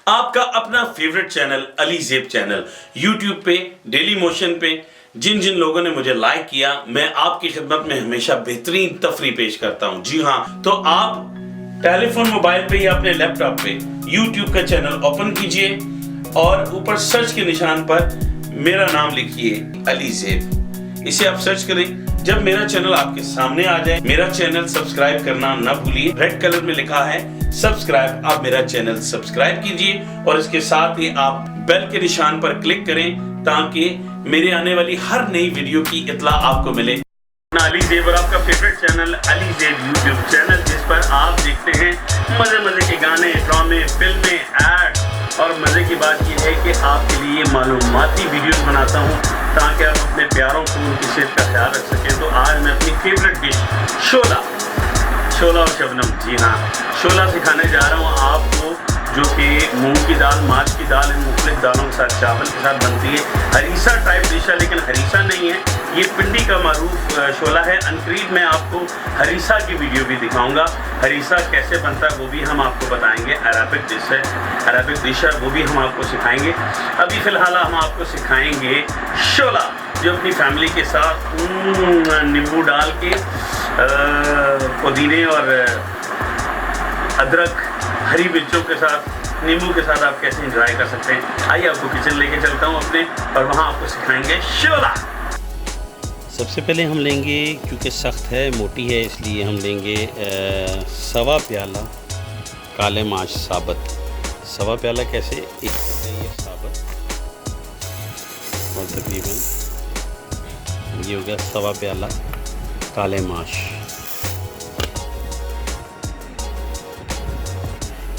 आपका अपना favourite channel Ali ज़ेब channel YouTube पे डेली मोशन पे जिन जिन लोगों ने मुझे लाइक किया, मैं आपकी खिदमत में हमेशा बेहतरीन तफरी पेश करता हूं। जी हाँ, तो आप टेलीफोन मोबाइल पे या अपने लैपटॉप पे यूट्यूब का चैनल ओपन कीजिए और ऊपर सर्च के निशान पर मेरा नाम लिखिए अली ज़ेब। इसे आप सर्च करें। जब मेरा चैनल आपके सामने आ जाए, मेरा चैनल सब्सक्राइब करना ना भूलिए। रेड कलर में लिखा है सब्सक्राइब, आप मेरा चैनल सब्सक्राइब कीजिए और इसके साथ ही आप बेल के निशान पर क्लिक करें ताकि मेरे आने वाली हर नई वीडियो की इत्तला आपको मिले। अली ज़ेब और आपका favourite channel Ali ज़ेब YouTube channel, जिस पर आप देखते हैं मजे मजे के गाने, ड्रामे, फिल्में, एड। और मजे की बात यह है कि आपके लिए मालूमाती वीडियोस बनाता हूं ताकि आप अपने प्यारों को, उनकी सेहत का ख्याल रख सकें। तो आज मैं अपनी फेवरेट डिश शोला और शबनम, जी हाँ, शोला सिखाने जा रहा हूँ आपको, जो कि मूंग की दाल, माछ की दाल, इन मुख्तलिफ दालों के साथ, चावल के साथ बनती है। हरीसा टाइप डिश है, लेकिन हरीसा नहीं है, ये पिंडी का मारूफ शोला है। अनकरीब मैं आपको हरीसा की वीडियो भी दिखाऊंगा। हरीसा कैसे बनता है वो भी हम आपको बताएंगे। अरबिक डिश है, अरबिक डिश है, वो भी हम आपको सिखाएंगे। अभी फ़िलहाल हम आपको सिखाएंगे शोला, जो अपनी फैमिली के साथ नींबू डाल के, पुदीने और अदरक, हरी मिर्चों के साथ, नींबू के साथ आप कैसे एंजॉय कर सकते हैं। आइए आपको किचन लेके चलता हूँ अपने, और वहाँ आपको सिखाएंगे शोला। सबसे पहले हम लेंगे, क्योंकि सख्त है, मोटी है, इसलिए हम लेंगे सवा प्याला काले माश साबत। सवा प्याला कैसे, एक ये साबत, और तकरीबन ये हो गया सवा प्याला काले माश।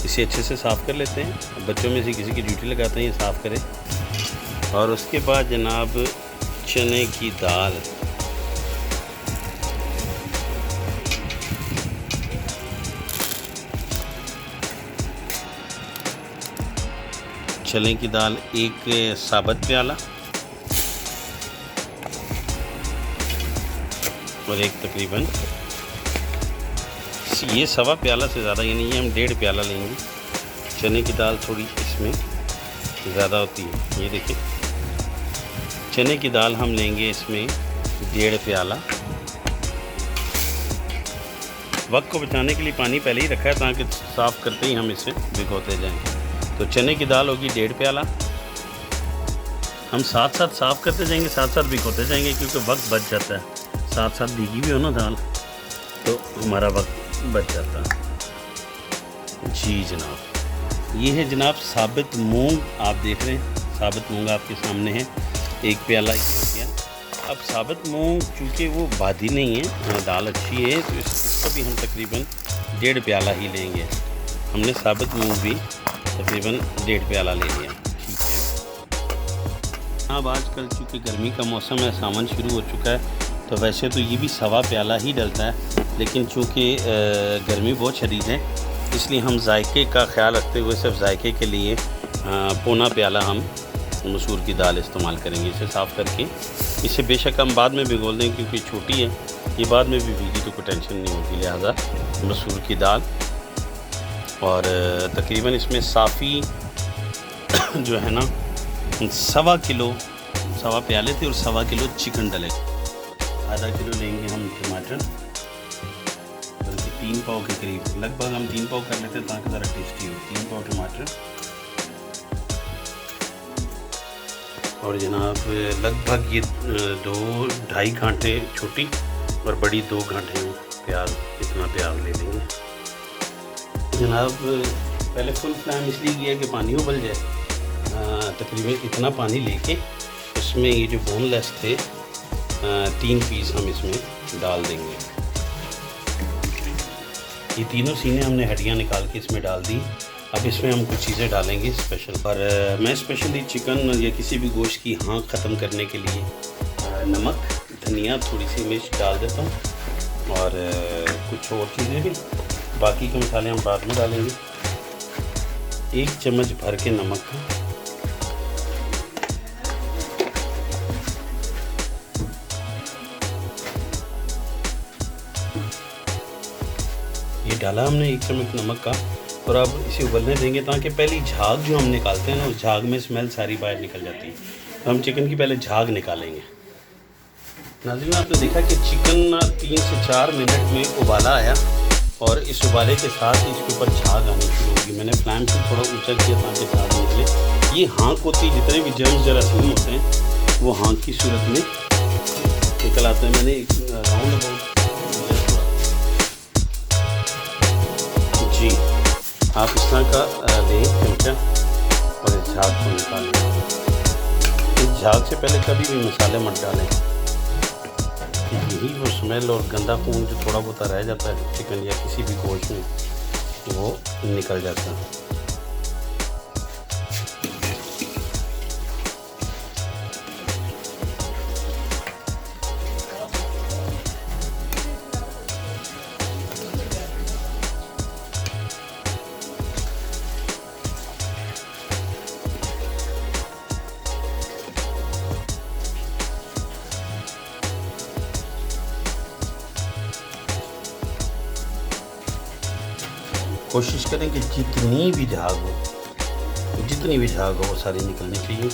इसे अच्छे से साफ़ कर लेते हैं। बच्चों में से किसी की ड्यूटी लगाते हैं ये साफ़ करें। और उसके बाद जनाब चने की दाल, चने की दाल एक साबत प्याला और एक तकरीबन ये सवा प्याला से ज़्यादा, यानी ये हम 1.5 प्याला लेंगे। चने की दाल थोड़ी इसमें ज़्यादा होती है, ये देखिए। चने की दाल हम लेंगे इसमें 1.5 प्याला। वक्त को बचाने के लिए पानी पहले ही रखा है ताकि साफ़ करते ही हम इसे भिगोते जाएं। तो चने की दाल होगी 1.5 प्याला। हम साथ साथ साफ़ करते जाएंगे, साथ साथ भिगोते जाएंगे, क्योंकि वक्त बच जाता है। साथ साथ भीगी भी हो ना दाल तो हमारा वक्त बच जाता है। जी जनाब, ये है जनाब साबित मूंग, आप देख रहे हैं साबित मूंग आपके सामने है। 1 प्याला हो गया। अब साबित मूंग चूँकि वो बादी नहीं है, दाल अच्छी है, तो इसका भी हम तकरीबन 1.5 प्याला ही लेंगे। हमने साबित मूंग भी तकरीबन 1.5 प्याला ले लिया, ठीक है। अब आजकल चूँकि गर्मी का मौसम है, सावन शुरू हो चुका है, तो वैसे तो ये भी सवा प्याला ही डलता है, लेकिन चूँकि गर्मी बहुत शदीद है, इसलिए हम जायके का ख्याल रखते हुए सिर्फ जायके के लिए पौना प्याला हम मसूर की दाल इस्तेमाल करेंगे। इसे साफ़ करके इसे बेशक हम बाद में भिगो दें, क्योंकि छोटी है, ये बाद में भी भीगी तो कोई टेंशन नहीं होगी। लिहाजा मसूर की दाल, और तकरीबन इसमें साफ़ी जो है ना सवा किलो, सवा प्याले थे, और सवा किलो चिकन डलेगा। आधा किलो लेंगे हम टमाटर, बल्कि 3 पाव के करीब, लगभग हम 3 पाव कर लेते हैं ताकि ज़रा टेस्टी हो। 3 पाव टमाटर, और जनाब लगभग ये 2-2.5 घंटे छोटी और बड़ी 2 घंटे प्याज, इतना प्याज ले लेंगे जनाब। पहले फुल फ्लेम इसलिए किया कि पानी उबल जाए। तकरीबन इतना पानी लेके उसमें ये जो बोनलेस थे 3 पीस हम इसमें डाल देंगे। ये तीनों सीने हमने हड्डियाँ निकाल के इसमें डाल दी। अब इसमें हम कुछ चीज़ें डालेंगे स्पेशल, पर मैं स्पेशली चिकन या किसी भी गोश्त की हाँक ख़त्म करने के लिए नमक, धनिया, थोड़ी सी मिर्च डाल देता हूँ, और कुछ और चीज़ें भी, बाकी के मसाले हम बाद में डालेंगे। 1 चम्मच भर के नमक का, ये डाला हमने 1 चम्मच नमक का। और अब इसे उबलने देंगे ताकि पहली झाग जो हम निकालते हैं ना उस झाग में स्मेल सारी बाहर निकल जाती है। तो हम चिकन की पहले झाग निकालेंगे। नाज़रीन आपने देखा कि चिकन 3 से 4 मिनट में उबाला आया और इस उबाले के साथ ही इसके ऊपर झाग आनी शुरू होगी। मैंने फ्लेम को थोड़ा ऊंचा किया ताकि झाग निकले। ये हाँक होती है, जितने भी जर्म्स जरासीम होते हैं वो हाँक की सूरत में निकल आते हैं। मैंने एक राउंड अबाउट जी आप इस तरह का लें चमचा और इस झाग को निकाल लें। इस झाग से पहले कभी भी मसाले मत डालें, यही वो स्मेल और गंदा खून जो थोड़ा बहुत रह जाता है चिकन या किसी भी गोश्त में वो निकल जाता है। कोशिश करें कि जितनी भी झाग हो वो सारी निकलनी चाहिए।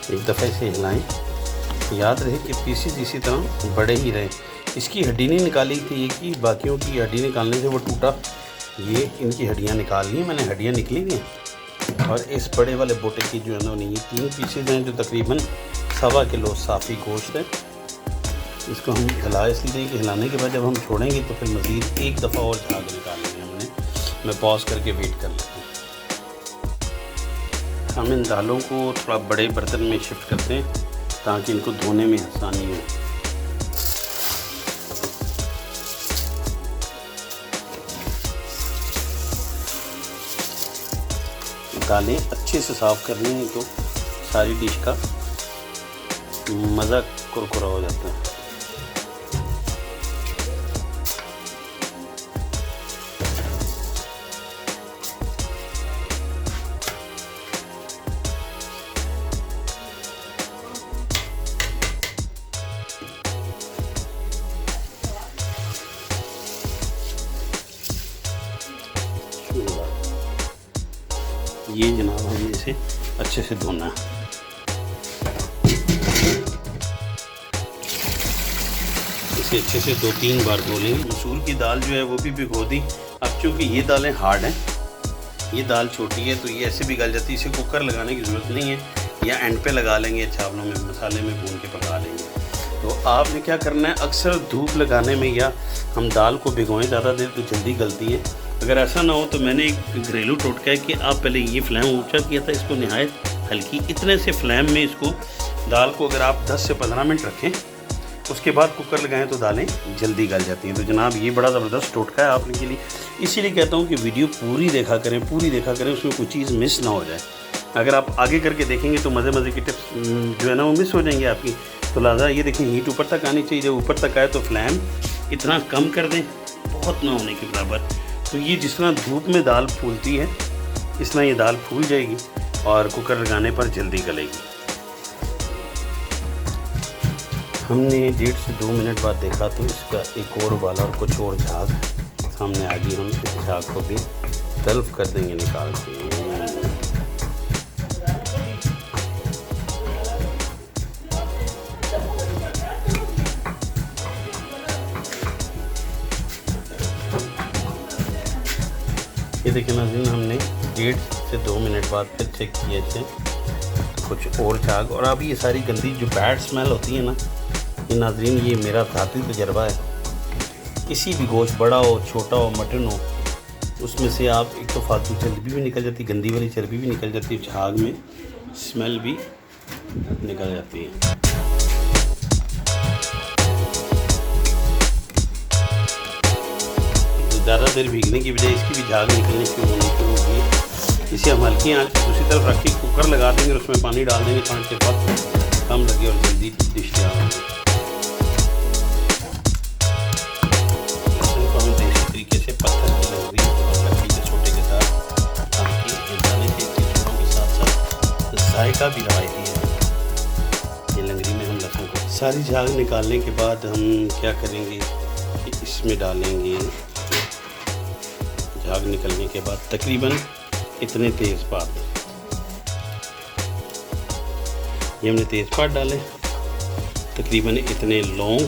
एक दफ़ा इसे हिलाएं। याद रहे कि पीसेस इसी तरह बड़े ही रहें। इसकी हड्डी नहीं निकाली थी ये कि बाकियों की हड्डी निकालने से वो टूटा। ये इनकी हड्डियाँ निकाल ली, मैंने हड्डियाँ निकली हुई हैं। और इस बड़े वाले बोटे की जो है ना ये 3 पीसेज हैं जो तकरीबन 1.25 किलो साफ़ी गोश्त है। इसको हम हिला इसलिए दें कि हिलाने के बाद जब हम छोड़ेंगे तो फिर मज़ीद एक दफ़ा और झाग निकालेंगे हमने। मैं पॉज करके वेट कर लेता हूँ। हम इन दालों को थोड़ा बड़े बर्तन में शिफ्ट करते हैं ताकि इनको धोने में आसानी हो। दालें अच्छे से साफ़ करनी है तो सारी डिश का मज़ा कुरकुरा हो जाता है। ये जनाब हमें इसे अच्छे से धोना है। इसे अच्छे से 2-3 बार धो लेंगे। मसूर की दाल जो है वो भी भिगो दी। अब चूँकि ये दालें हार्ड हैं, ये दाल छोटी है तो ये ऐसे भी गल जाती है। इसे कुकर लगाने की ज़रूरत नहीं है, या एंड पे लगा लेंगे चावलों में मसाले में भून के पका लेंगे। तो आपने क्या करना है, अक्सर धूप लगाने में या हम दाल को भिगोएं ज़्यादा देर तो जल्दी गलती है। अगर ऐसा ना हो तो मैंने एक घरेलू टोटका है कि आप पहले ये फ्लेम ऊंचा किया था, इसको नहायत हल्की इतने से फ्लेम में इसको दाल को अगर आप 10 से 15 मिनट रखें उसके बाद कुकर लगाएं तो दालें जल्दी गल जाती हैं। तो जनाब ये बड़ा ज़बरदस्त टोटका है आपने के लिए। इसीलिए कहता हूँ कि वीडियो पूरी देखा करें, उसमें कोई चीज़ मिस ना हो जाए। अगर आप आगे करके देखेंगे तो मज़े की टिप्स जो है ना वो मिस हो जाएंगी आपकी। तो लिहाजा ये देखें हीट ऊपर तक आनी चाहिए। जब ऊपर तक आए तो फ्लेम इतना कम कर दें, बहुत ना होने के बराबर। तो ये जिस तरह धूप में दाल फूलती है इस तरह ये दाल फूल जाएगी और कुकर लगाने पर जल्दी गलेगी। हमने 1.5 से 2 मिनट बाद देखा तो इसका एक और उबाला और कुछ और झाग सामने आ गई। हम इस झाग को भी तल्फ कर देंगे निकाल के। ये देखिए नाज़रीन, हमने 1.5 से 2 मिनट बाद फिर चेक किए थे तो कुछ और झाग। और अब ये सारी गंदी जो बैड स्मेल होती है ना, ये नाज़रीन ये मेरा ज़ाती तजर्बा है। किसी भी गोश्त बड़ा हो छोटा हो मटन हो उसमें से आप एक तो फालतू चर्बी भी निकल जाती, गंदी वाली चर्बी भी निकल जाती है, झाग में स्मेल भी निकल जाती है। ज़्यादा देर भीगने की बजाय इसकी भी झाग निकलने शुरू होने शुरू होगी। इसे हम हल्की आंच पर दूसरी तरफ रख के कुकर लगा देंगे और उसमें पानी डाल देंगे ताकि वक्त कम लगे और जल्दी डिश तैयार हो। हम देसी तरीके से पत्थर की लग रही जायका भी रवायती है। ये लंगड़ी में हम लहसुन को सारी झाग निकालने के बाद हम क्या करेंगे कि इसमें डालेंगे, झाग निकलने के बाद तकरीबन इतने तेज़पात, ये हमने तेज़पात डाले, तकरीबन इतने लौंग,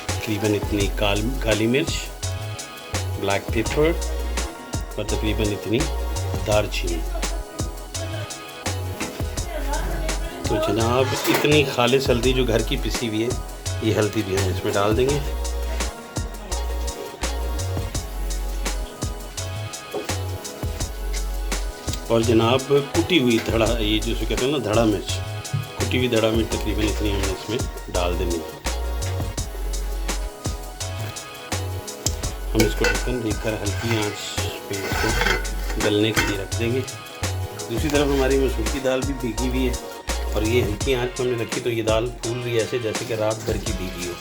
तकरीबन इतनी काली मिर्च, ब्लैक पेपर और तकरीबन इतनी दालचीनी। तो जनाब इतनी खालिस हल्दी जो घर की पिसी हुई है, ये हल्दी भी हम इसमें डाल देंगे। और जनाब कुटी हुई धड़ा, ये जो कहते हैं ना धड़ा मिर्च, कुटी हुई धड़ा मिर्च तकरीबन इतनी हमने इसमें डाल देनी। हम इसको ढक्कन देकर हल्की आंच पे इसको गलने के लिए रख देंगे। दूसरी तरफ हमारी मसूर की दाल भी भीगी हुई है और ये हल्की आंच पर हमने रखी, तो ये दाल फूल रही है ऐसे जैसे कि रात भर की भीगी हो।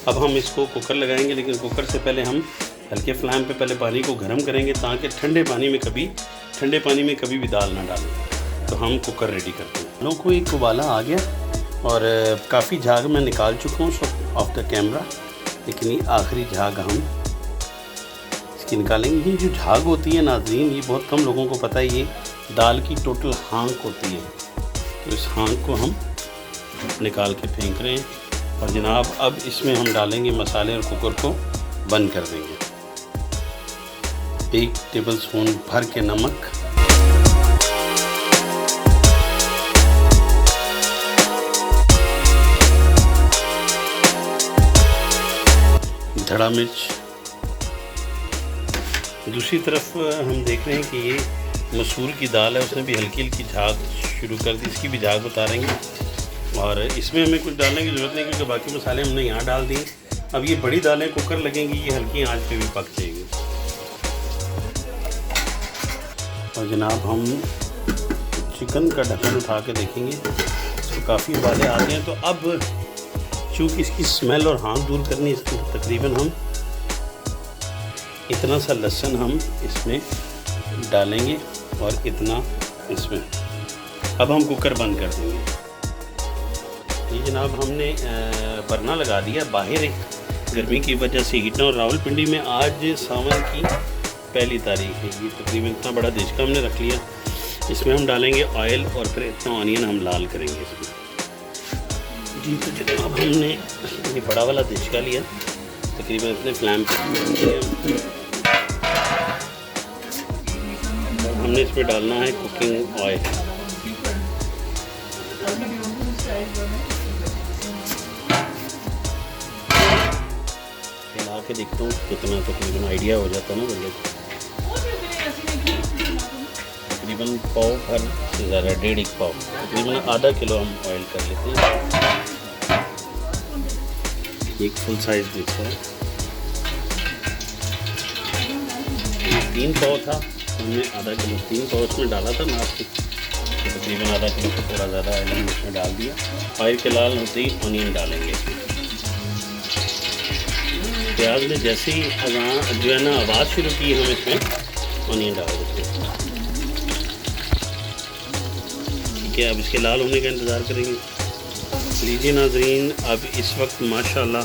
अब हम इसको कुकर लगाएंगे, लेकिन कुकर से पहले हम हल्के फ्लेम पे पहले पानी को गर्म करेंगे, ताकि ठंडे पानी में कभी भी दाल ना डालें। तो हम कुकर रेडी करते हैं। दालों को एक उबाला आ गया और काफ़ी झाग मैं निकाल चुका हूँ सब ऑफ द कैमरा, लेकिन ये आखिरी झाग हम इसकी निकालेंगे। ये जो झाग होती है नाज़रीन, ये बहुत कम लोगों को पता है, ये दाल की टोटल हाँक होती है। तो इस हाँक को हम निकाल के फेंक रहे हैं और जनाब अब इसमें हम डालेंगे मसाले और कुकर को बंद कर देंगे। 1 टेबल स्पून भर के नमक, धड़ा मिर्च। दूसरी तरफ हम देख रहे हैं कि ये मसूर की दाल है, उसने भी हल्की हल्की झाग शुरू कर दी, इसकी भी झाग उतारेंगे। और इसमें हमें कुछ डालने की ज़रूरत नहीं, क्योंकि बाकी मसाले हमने यहाँ डाल दिए। अब ये बड़ी दालें कुकर लगेंगी, ये हल्की आंच पे भी पक जाएगी। और जनाब हम चिकन का ढक्कन उठा के देखेंगे, तो काफ़ी उबाले आते हैं। तो अब चूँकि इसकी स्मेल और हाँक दूर करनी, इसमें तकरीबन हम इतना सा लहसुन हम इसमें डालेंगे और इतना इसमें। अब हम कुकर बंद कर देंगे। ये जनाब हमने बरना लगा दिया बाहर, गर्मी की वजह से हीटर। और रावलपिंडी में आज सावन की 1 तारीख है। ये तकरीबन इतना बड़ा देशका हमने रख लिया। इसमें हम डालेंगे ऑयल और फिर इतना ऑनियन हम लाल करेंगे इसमें जी। तो जनाब हमने ये बड़ा वाला देशका लिया, तकरीबन इतने फ्लेम पे और हमने इसमें डालना है कुकिंग ऑयल। हिला के देखता हूँ कितना, तकरीबन आइडिया हो जाता है ना बंदे को। तकरीबन पाव भर से ज़्यादा, 1.5 पाव, तकरीबन आधा किलो हम ऑयल कर लेते हैं। एक फुल साइज मिर्चा है, 3 पाव था, हमने आधा किलो 3 पाव उसमें डाला था नाप के, तो तकरीबन आधा किलो से थोड़ा ज़्यादा ऑयल हमने इसमें डाल दिया। ऑयल के लाल होते ही ऑनियन डालेंगे इसमें। प्याज ने जैसे ही जो है ना आवाज़ शुरू की, हम इसमें ऑनियन डाल देते हैं। ठीक है, अब इसके लाल होने का इंतज़ार करेंगे। लीजिए नाज़रीन, अब इस वक्त माशाल्लाह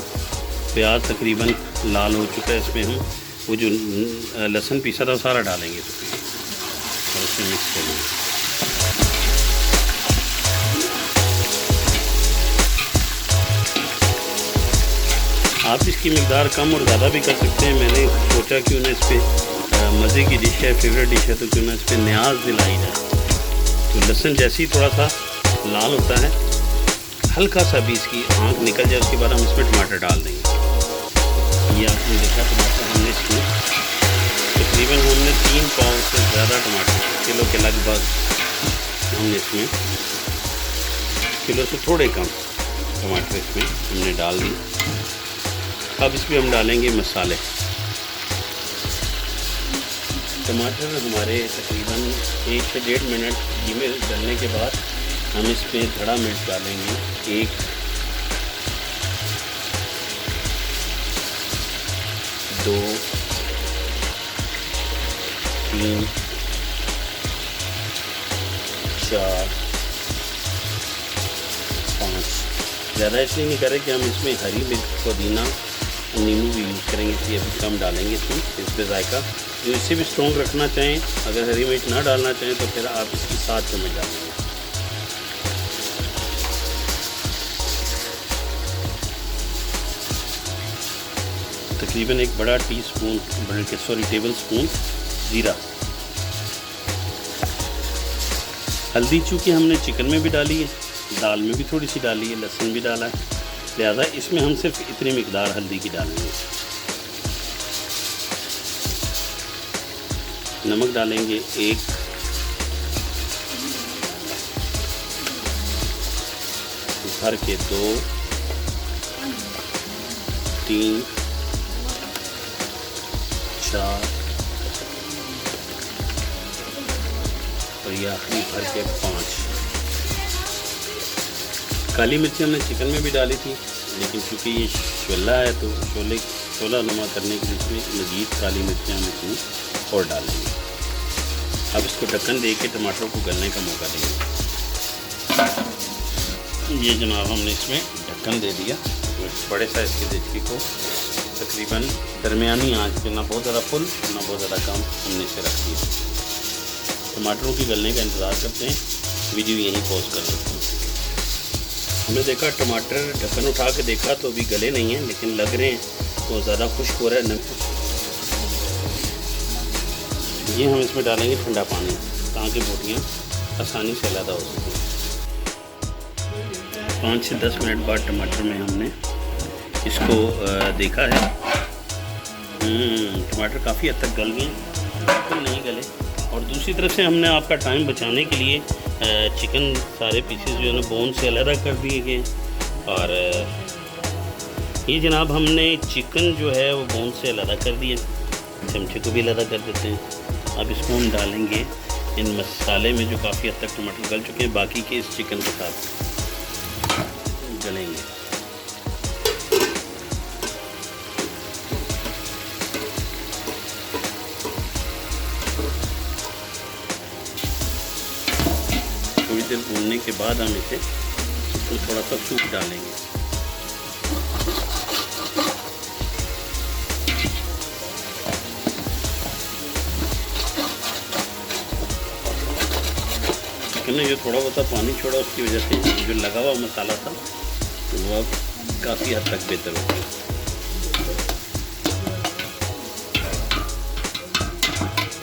प्याज तकरीबन लाल हो चुका है। इसमें हम वो जो लहसुन पीसा था सारा डालेंगे इसमें और इसमें मिक्स करेंगे। आप इसकी मिकदार कम और ज़्यादा भी कर सकते हैं। मैंने सोचा क्यों ना इस पर मज़े की डिश है, फेवरेट डिश है, तो क्यों ना इस पर न्याज दिलाई जाए। तो लहसुन जैसे ही थोड़ा सा लाल होता है, हल्का सा भी इसकी आँख निकल जाए, उसके बाद हम इसमें टमाटर डाल देंगे। ये आपने देखा टमाटर हमने इसमें तकरीबन 3 पाव से ज़्यादा टमाटर, किलो के लगभग हमने इसमें, किलो से थोड़े कम टमाटर इसमें हमने डाल दिए। अब इसमें हम डालेंगे मसाले। टमाटर हमारे तकरीबन 1 से 1.5 मिनट धीमे डालने के बाद हम इस पर धड़ा मिर्च डालेंगे, 1, 2, 3, 4 5। ज़्यादा इसलिए नहीं करें कि हम इसमें हरी मिर्च, पुदीना, नींबू भी यूज़ करेंगे, इसलिए अभी कम डालेंगे इसमें। इस पर जायका जो इससे भी स्ट्रॉन्ग रखना चाहें, अगर हरी मिर्च ना डालना चाहें तो फिर आप इसकी 7 चम्मच डालेंगे। तकरीबन एक बड़ा टेबल स्पून ज़ीरा। हल्दी चूँकि हमने चिकन में भी डाली है, दाल में भी थोड़ी सी डाली है, लहसुन भी डाला है, लिहाजा इसमें हम सिर्फ इतनी मिकदार हल्दी की डालेंगे। नमक डालेंगे 1, भर के 2, 3, 4 और ये आखिरी भर के 5। काली मिर्ची हमने चिकन में भी डाली थी, लेकिन क्योंकि ये छोला है तो छोला नुमा करने के लिए इसमें मज़ीद काली मिर्ची हम इसमें और डालेंगे। अब इसको ढक्कन दे के टमाटर को गलने का मौका देंगे। ये जनाब हमने इसमें ढक्कन दे दिया। बड़े साइज़ की देचकी को तकरीबन दरमियानी आंच पे, ना बहुत ज़्यादा फुल ना बहुत ज़्यादा कम, हमने इसे रख दिया। टमाटरों की गलने का इंतज़ार करते हैं, वीडियो यहीं पॉज कर देते हैं। हमने देखा टमाटर, ढक्कन उठा के देखा तो अभी गले नहीं हैं, लेकिन लग रहे हैं तो ज़्यादा खुश्क हो रहा है। ये हम इसमें डालेंगे ठंडा पानी ताकि बोटियाँ आसानी से अलग हो सकें। 5 से 10 मिनट बाद टमाटर में हमने इसको देखा है, टमाटर काफ़ी हद तक गल गए, बिल्कुल नहीं गले। और दूसरी तरफ से हमने आपका टाइम बचाने के लिए चिकन सारे पीसेस जो है ना बोन से अलग कर दिए गए। और ये जनाब हमने चिकन जो है वो बोन से अलग कर दिए, चमचे को भी अलग कर देते हैं। अब इसको हम डालेंगे इन मसाले में जो काफ़ी हद तक टमाटर गल चुके हैं, बाकी के इस चिकन के साथ गलेंगे। थोड़ी देर भूनने के बाद हम इसमें थोड़ा सा सूप डालेंगे। चिकन ने जो थोड़ा बहुत पानी छोड़ा उसकी वजह से जो लगा हुआ मसाला था वो अब काफ़ी हद तक बेहतर हो गया।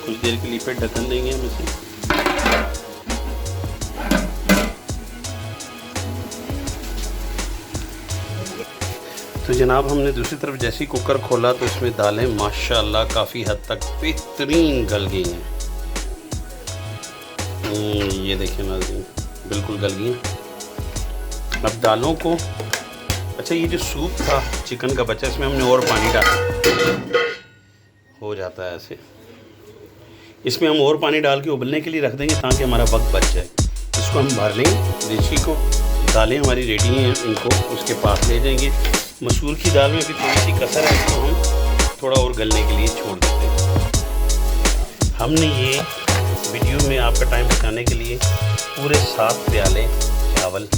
कुछ देर के लिए फिर ढक्कन देंगे हम इसे। तो जनाब हमने दूसरी तरफ जैसे ही कुकर खोला तो इसमें दालें माशाल्लाह काफ़ी हद तक बेहतरीन गल गई हैं। ये देखिए नाज़रीन, बिल्कुल गल गई हैं। अब दालों को, अच्छा ये जो सूप था चिकन का बचा, इसमें हमने और पानी डाला, हो जाता है ऐसे। इसमें हम और पानी डाल के उबलने के लिए रख देंगे ताकि हमारा वक्त बच जाए। इसको हम भर लेंगे देसी को, दालें हमारी रेडी हैं, इनको उसके पास ले जाएंगे। मसूर की दाल में भी थोड़ी सी कसर है, इसको हम थोड़ा और गलने के लिए छोड़ देते हैं। हमने ये वीडियो में आपका टाइम बचाने के लिए पूरे 7 प्याले चावल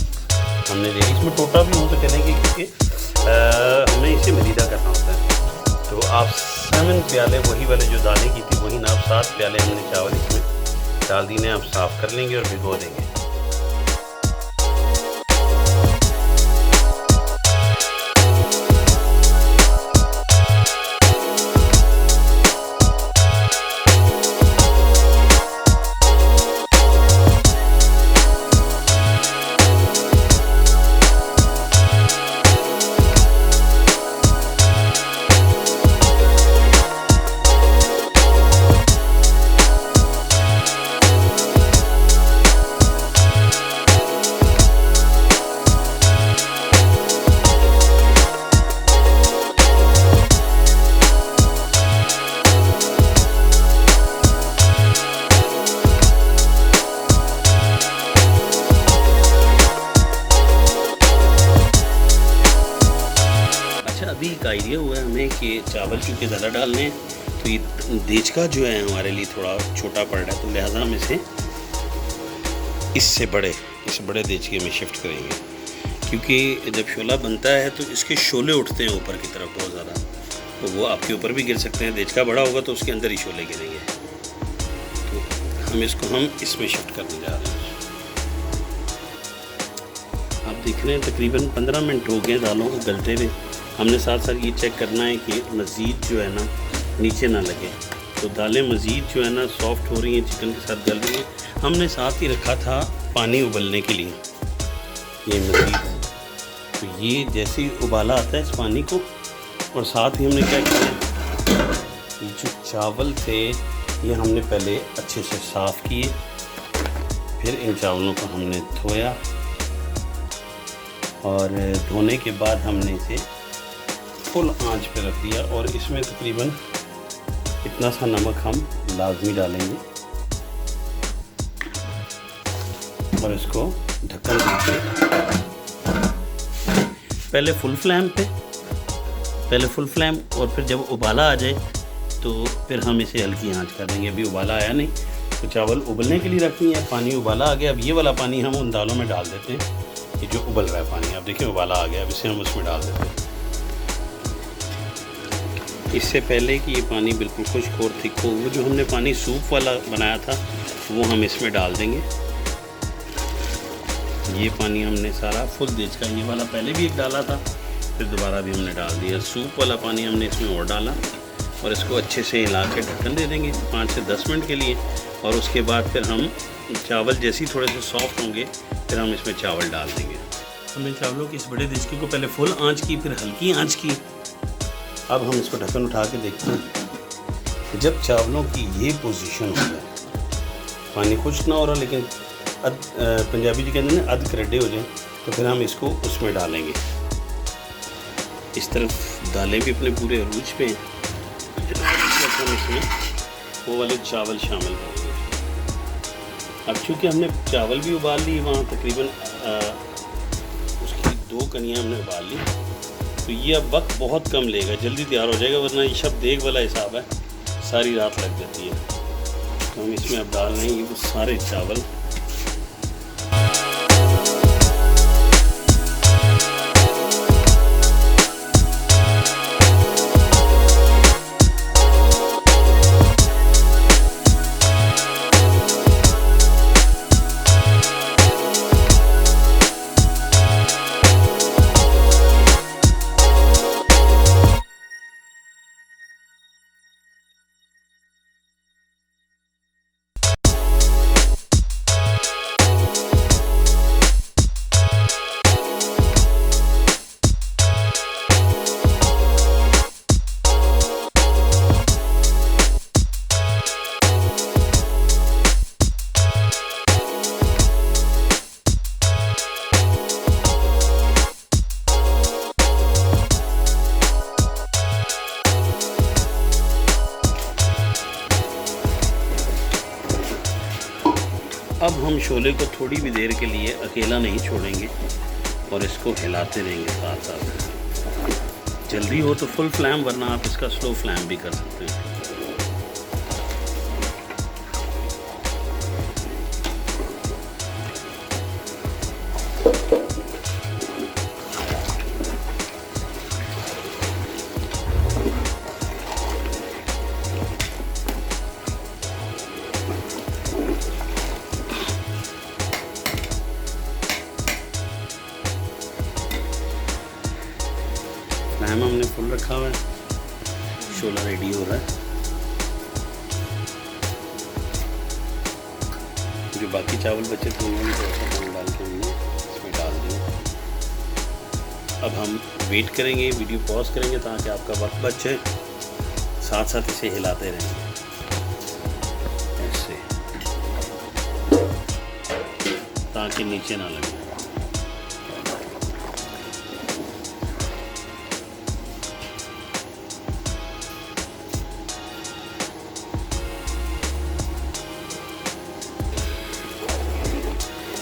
हमने ले ली। इसमें टोटा भी हो तो चलेंगे क्योंकि हमें इसे मरीदा करना होता है। तो आप 7 प्याले वही वाले जो दालें की थी वही ना, आप 7 प्याले हमने चावल इसमें डाल दिए। आप साफ़ कर लेंगे और भिगो देंगे। अभी एक आइडिया हुआ है हमें कि चावल क्योंकि ज़्यादा डालने हैं तो ये देचका जो है हमारे लिए थोड़ा छोटा पड़ रहा है, तो लिहाजा हम इसे इस बड़े देचके में शिफ्ट करेंगे, क्योंकि जब शोला बनता है तो इसके शोले उठते हैं ऊपर की तरफ बहुत ज़्यादा, तो वो आपके ऊपर भी गिर सकते हैं। देचका बड़ा होगा तो उसके अंदर ही शोले गिरेंगे। तो हम इसमें शिफ्ट करने जा रहे हैं। आप देख रहे हैं तकरीबन 15 मिनट हो गए दालों को गलते हुए। हमने साथ साथ ये चेक करना है कि मज़ीद जो है ना नीचे ना लगे। तो दालें मज़ीद जो है ना सॉफ्ट हो रही हैं, चिकन के साथ गल रही हैं। हमने साथ ही रखा था पानी उबलने के लिए, ये मज़ीद। तो ये जैसे ही उबाला आता है इस पानी को, और साथ ही हमने क्या किया, ये जो चावल थे ये हमने पहले अच्छे से साफ़ किए, फिर इन चावलों को हमने धोया, और धोने के बाद हमने इसे फुल आंच पे रख दिया। और इसमें तकरीबन इतना सा नमक हम लाजमी डालेंगे, और इसको ढक्कन दीजिए। पहले फुल फ्लेम और फिर जब उबाला आ जाए तो फिर हम इसे हल्की आंच कर देंगे। अभी उबाला आया नहीं, तो चावल उबलने के लिए रखनी है। पानी उबाला आ गया, अब ये वाला पानी हम उन दालों में डाल देते हैं। ये जो उबल रहा है पानी, आप देखिए उबाला आ गया, अब इसे हम उसमें डाल देते हैं। इससे पहले कि ये पानी बिल्कुल खुश्क और थिक हो, वो जो हमने पानी सूप वाला बनाया था वो हम इसमें डाल देंगे। ये पानी हमने सारा फुल देचका, ये वाला पहले भी एक डाला था, फिर दोबारा भी हमने डाल दिया। सूप वाला पानी हमने इसमें और डाला, और इसको अच्छे से हिला के ढक्कन दे देंगे 5 से 10 मिनट के लिए। और उसके बाद फिर हम चावल जैसे ही थोड़े से सॉफ्ट होंगे फिर हम इसमें चावल डाल देंगे। हमने चावलों की इस बड़े देचके को पहले फुल आंच की, फिर हल्की आंच की। अब हम इसको ढक्कन उठा के देखते हैं। जब चावलों की ये पोजीशन हो जाए, पानी खुश्क ना हो रहा लेकिन पंजाबी जी कहते हैं ना अध करेडे हो जाए, तो फिर हम इसको उसमें डालेंगे। इस तरफ दालें भी अपने पूरे अरूज पे हैं। हम इसमें वो वाले चावल शामिल करेंगे। अब चूँकि हमने चावल भी उबाल ली, वहाँ तकरीबन उसकी 2 कनियाँ हमने उबाल ली, तो ये अब वक्त बहुत कम लेगा, जल्दी तैयार हो जाएगा। वरना ये शब देग वाला हिसाब है, सारी रात लग जाती है। तो हम इसमें अब डाल रहे हैं ये सारे चावल। अब हम शोले को थोड़ी भी देर के लिए अकेला नहीं छोड़ेंगे और इसको हिलाते रहेंगे साथ साथ। जल्दी हो तो फुल फ्लेम, वरना आप इसका स्लो फ्लेम भी कर सकते हैं। फ्लेम हमने फुल रखा हुआ है, शोला रेडी हो रहा है। जो बाकी चावल बचे थे उन्होंने थोड़ा सा पानी डाल के हमने इसमें डाल दिया। अब हम वेट करेंगे, वीडियो पॉज करेंगे ताकि आपका वक्त बचे, साथ साथ इसे हिलाते रहेंगे ऐसे, ताकि नीचे ना लगे।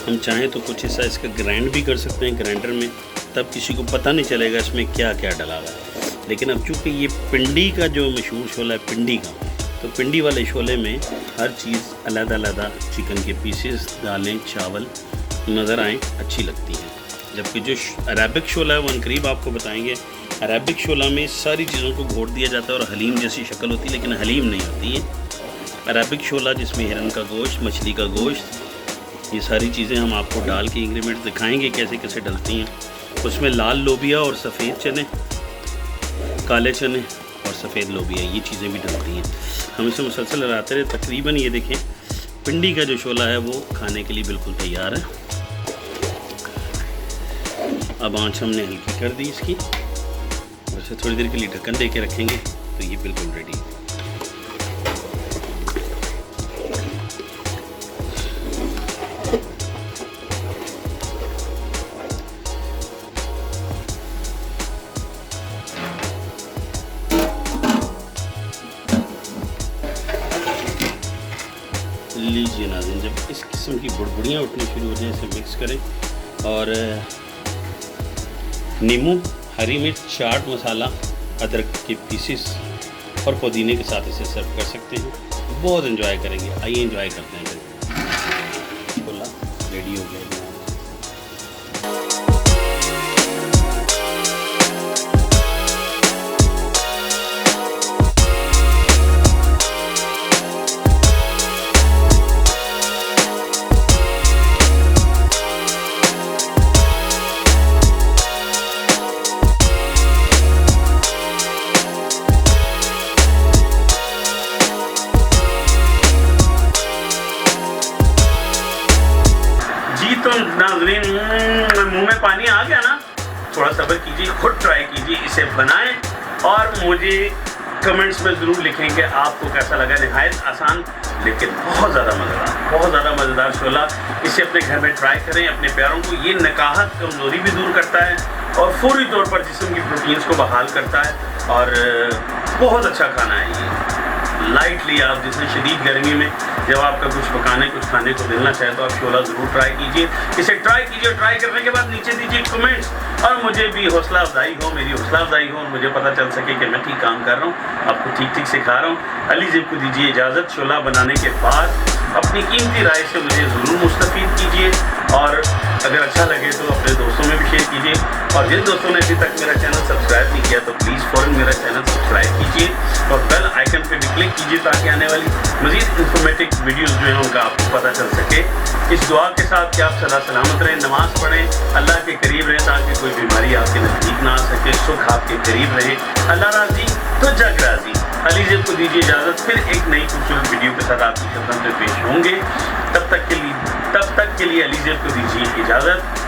हम चाहें तो कुछ हिस्सा इसका ग्राइंड भी कर सकते हैं ग्राइंडर में, तब किसी को पता नहीं चलेगा इसमें क्या क्या डला हुआ है। लेकिन अब चूँकि ये पिंडी का जो मशहूर शोला है पिंडी का, तो तो पिंडी वाले शोले में हर चीज़ अलग-अलग चिकन के पीसेस, दालें, चावल नज़र आएँ, अच्छी लगती हैं। जबकि जो अरेबिक शोला है वो अनकरीब आपको बताएंगे। अरेबिक शोला में सारी चीज़ों को घोट दिया जाता है और हलीम जैसी शक्ल होती है, लेकिन हलीम नहीं होती है। अरेबिक शोला जिसमें हिरन का गोश्त, मछली का गोश्त, ये सारी चीज़ें हम आपको डाल के इंग्रेडिएंट्स दिखाएंगे कैसे कैसे डलती हैं। उसमें लाल लोबिया और सफ़ेद चने, काले चने और सफ़ेद लोबिया, ये चीज़ें भी डलती हैं। हम इसे मुसलसल लगाते रहे। तकरीबन ये देखें पिंडी का जो शोला है वो खाने के लिए बिल्कुल तैयार है। अब आँच हमने हल्की कर दी इसकी, और इसे थोड़ी देर के लिए ढक्कन दे के रखेंगे तो ये बिल्कुल रेडी है। लीजिए नाज़रीन, जब इस किस्म की बुड़बुड़ियाँ उठनी शुरू हो जाए इसे मिक्स करें और नींबू, हरी मिर्च, चाट मसाला, अदरक के पीसेस और पुदीने के साथ इसे सर्व कर सकते हैं। बहुत एंजॉय करेंगे। आइए एंजॉय करते हैं। छोला रेडी हो गया। तो नाज़रीन मुंह में पानी आ गया ना, थोड़ा सब्र कीजिए, खुद ट्राई कीजिए, इसे बनाएं और मुझे कमेंट्स में ज़रूर लिखें कि आपको कैसा लगा। नहायत आसान लेकिन बहुत ज़्यादा मज़ेदार शोला। इसे अपने घर में ट्राई करें। अपने प्यारों को ये नकाहत, कमज़ोरी भी दूर करता है और फौरी तौर पर जिस्म की प्रोटीन्स को बहाल करता है और बहुत अच्छा खाना है ये। लाइटली आप जिसने शदीद गर्मी में जब आपका कुछ पकाने कुछ खाने को मिलना चाहे तो आप शोला ज़रूर ट्राई कीजिए। इसे ट्राई कीजिए। ट्राई करने के बाद नीचे दीजिए कमेंट्स और मुझे भी हौसला अफजाई हो, मेरी हौसला अफजाई हो और मुझे पता चल सके कि मैं ठीक काम कर रहा हूँ, आपको ठीक सिखा रहा हूँ। अली ज़ेब को दीजिए इजाज़त। शोला बनाने के बाद अपनी कीमती राय से मुझे ज़रूर मुस्तफ़ीद कीजिए और अगर अच्छा लगे तो अपने दोस्तों में भी शेयर कीजिए। और जिन दोस्तों ने अभी तक मेरा चैनल सब्सक्राइब नहीं किया तो प्लीज़ फ़ौरन मेरा चैनल सब्सक्राइब कीजिए और बेल आइकन पे भी क्लिक कीजिए ताकि आने वाली मज़ीद इंफॉर्मेटिव वीडियोस जो हैं उनका आपको पता चल सके। इस दुआ के साथ कि आप सदा सलामत रहें, नमाज़ पढ़ें, अल्लाह के करीब रहें ताकि कोई बीमारी आपके नज़दीक ना आ सके, सुख आपके करीब रहे। अल्लाह राज़ी तो जग राज़ी। अली ज़ेब को दीजिए इजाज़त। फिर एक नई खूबसूरत वीडियो के साथ आपकी खिदमत में पेश होंगे। तब तक के लिए अली ज़ेब को दीजिए इजाज़त।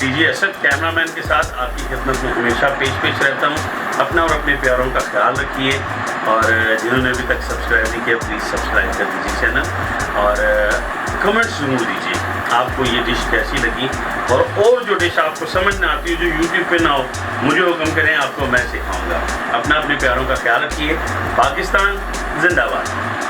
डीजे असद कैमरामैन के साथ आपकी खिदमत में हमेशा पेश रहता हूँ। अपना और अपने प्यारों का ख्याल रखिए और जिन्होंने अभी तक सब्सक्राइब नहीं किया प्लीज़ सब्सक्राइब कर दीजिए चैनल और कमेंट्स ज़रूर दीजिए आपको ये डिश कैसी लगी। और जो डिश आपको समझ ना आती हो, जो यूट्यूब पे ना हो, मुझे हुक्म करें, आपको मैं सिखाऊंगा। अपना अपने प्यारों का ख्याल रखिए। पाकिस्तान जिंदाबाद।